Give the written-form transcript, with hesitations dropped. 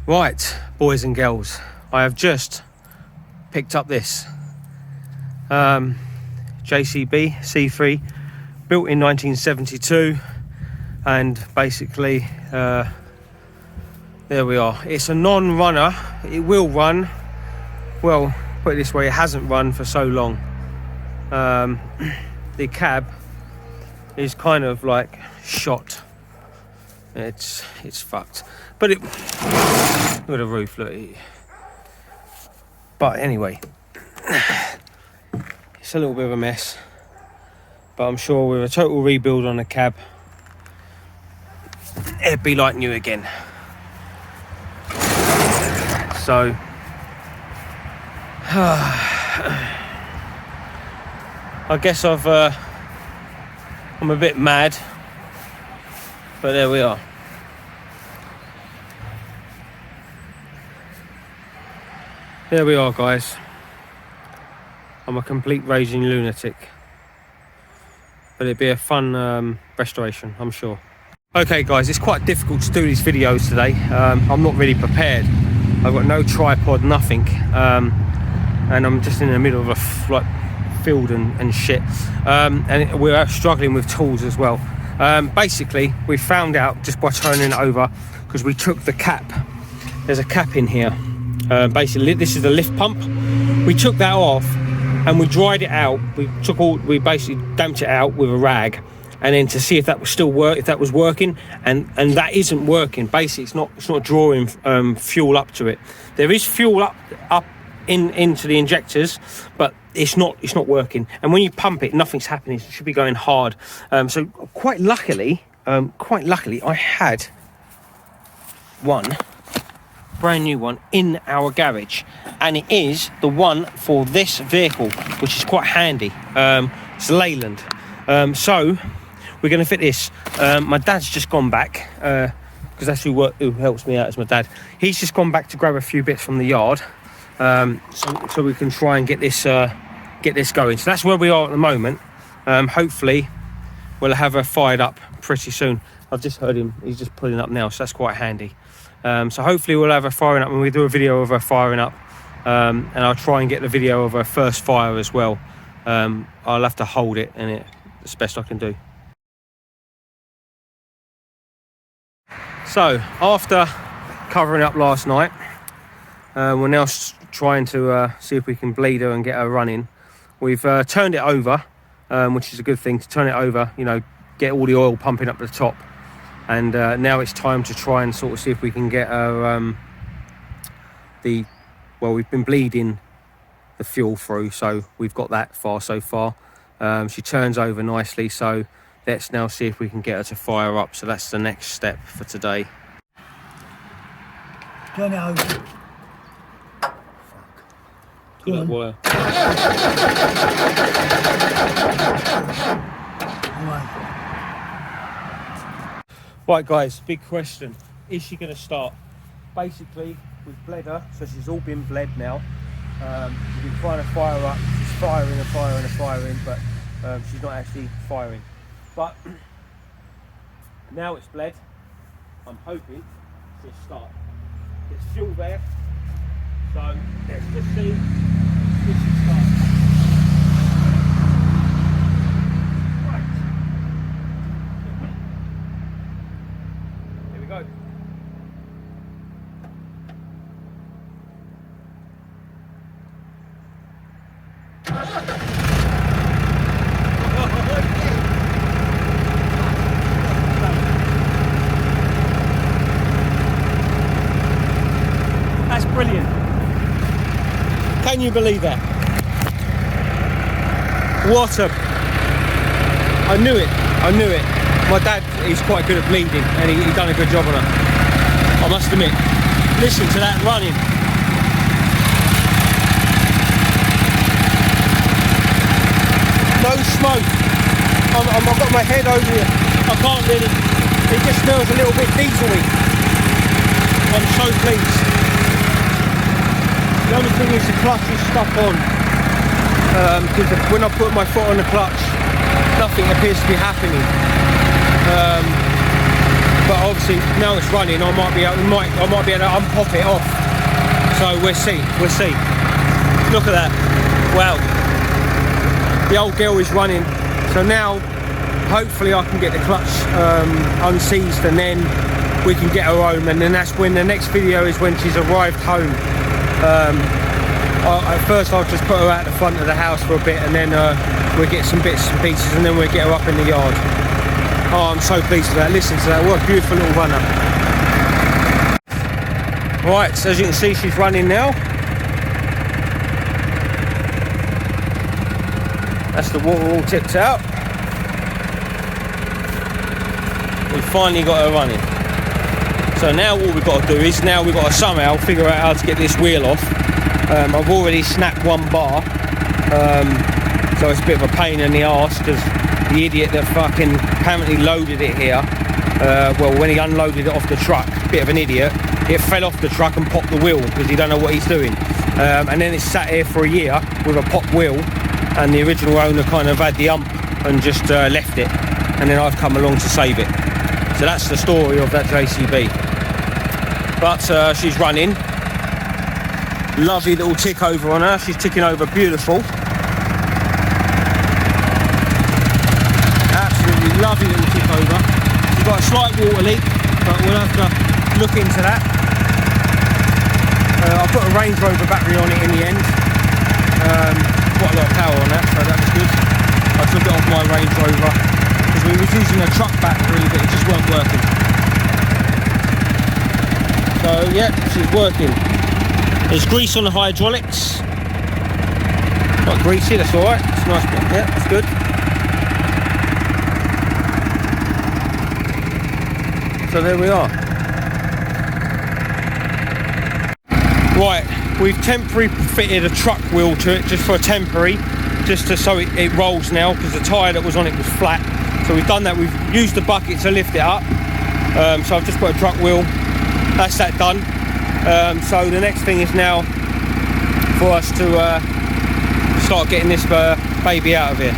Right, boys and girls, I have just picked up this JCB C3, built in 1972, and basically there we are. It's a non-runner. It will run, well, put it this way, it hasn't run for so long. The cab is kind of like shot. It's fucked, but look at the roof, look. But anyway, it's a little bit of a mess, but I'm sure with a total rebuild on the cab, it'd be like new again. So I guess I'm a bit mad, but there we are. There we are, guys. I'm a complete raging lunatic, but it'd be a fun restoration, I'm sure. Okay guys, it's quite difficult to do these videos today. I'm not really prepared. I've got no tripod, nothing, and I'm just in the middle of a field and shit, and we're struggling with tools as well. Basically, we found out just by turning it over, because we took the cap. There's a cap in here. Basically, this is the lift pump. We took that off and we dried it out. We basically damped it out with a rag, and then to see if that was still working, and that isn't working. Basically, it's not drawing fuel up to it. There is fuel up into the injectors, but it's not working. And when you pump it, nothing's happening. It should be going hard. So quite luckily, I had one brand new one in our garage, and it is the one for this vehicle, which is quite handy. It's Leyland. So we're going to fit this. My dad's just gone back, because that's who helps me out, is my dad. He's just gone back to grab a few bits from the yard, so we can try and get this going. So that's where we are at the moment. Hopefully we'll have her fired up pretty soon. I've just heard him, he's just pulling up now, so that's quite handy. So hopefully we'll have her firing up, and we do a video of her firing up, and I'll try and get the video of her first fire as well. I'll have to hold it, and it's the best I can do. So after covering up last night, we're now trying to see if we can bleed her and get her running. We've turned it over, which is a good thing, to turn it over, you know, get all the oil pumping up the top. And now it's time to try and sort of see if we can get her we've been bleeding the fuel through, so we've got that so far. She turns over nicely, so let's now see if we can get her to fire up. So that's the next step for today. Turn it over. Fuck. Pull that wire. Right guys, big question. Is she going to start? Basically, we've bled her, so she's all been bled now. We've been trying to fire her up. She's firing, but she's not actually firing. But now it's bled. I'm hoping she'll start. There's fuel there, so let's just see if she starts. Go. That's brilliant. Can you believe that? What a... I knew it. My dad, he's quite good at bleeding, and he done a good job on her, I must admit. Listen to that running. No smoke. I've got my head over here. I can't really, it just smells a little bit diesel-y. I'm so pleased. The only thing is the clutch is stuck on. Because when I put my foot on the clutch, nothing appears to be happening. but obviously now it's running, I might be able to unpop it off. So we'll see. Look at that. Wow. The old girl is running. So now hopefully I can get the clutch unseized, and then we can get her home, and then that's when the next video is, when she's arrived home. At first I'll just put her out the front of the house for a bit, and then we'll get some bits and pieces, and then we'll get her up in the yard. Oh, I'm so pleased with that. Listen to that. What a beautiful little runner. Right, so as you can see, she's running now. That's the water all tipped out. We finally got her running. So now all we've got to do is, now we've got to somehow figure out how to get this wheel off. I've already snapped one bar, so it's a bit of a pain in the arse, because the idiot that fucking apparently loaded it here, well, when he unloaded it off the truck, bit of an idiot, it fell off the truck and popped the wheel, because he don't know what he's doing. And then it's sat here for a year with a popped wheel, and the original owner kind of had the ump and just left it, and then I've come along to save it. So that's the story of that JCB. But she's running. Lovely little tick over on her. She's ticking over beautiful. Absolutely lovely little tick over. She's got a slight water leak, but we'll have to look into that. I put a Range Rover battery on it in the end. Quite a lot of power on that, so that was good. I took it off my Range Rover because we was using a truck battery, but it just weren't working. So yeah, she's working. There's grease on the hydraulics. Not greasy, that's alright. It's nice, yeah, that's good. So there we are. Right, we've temporarily fitted a truck wheel to it, just for a temporary, just to, so it rolls now, because the tyre that was on it was flat. So we've done that. We've used the bucket to lift it up. So I've just put a truck wheel. That's that done. So the next thing is now for us to start getting this baby out of here.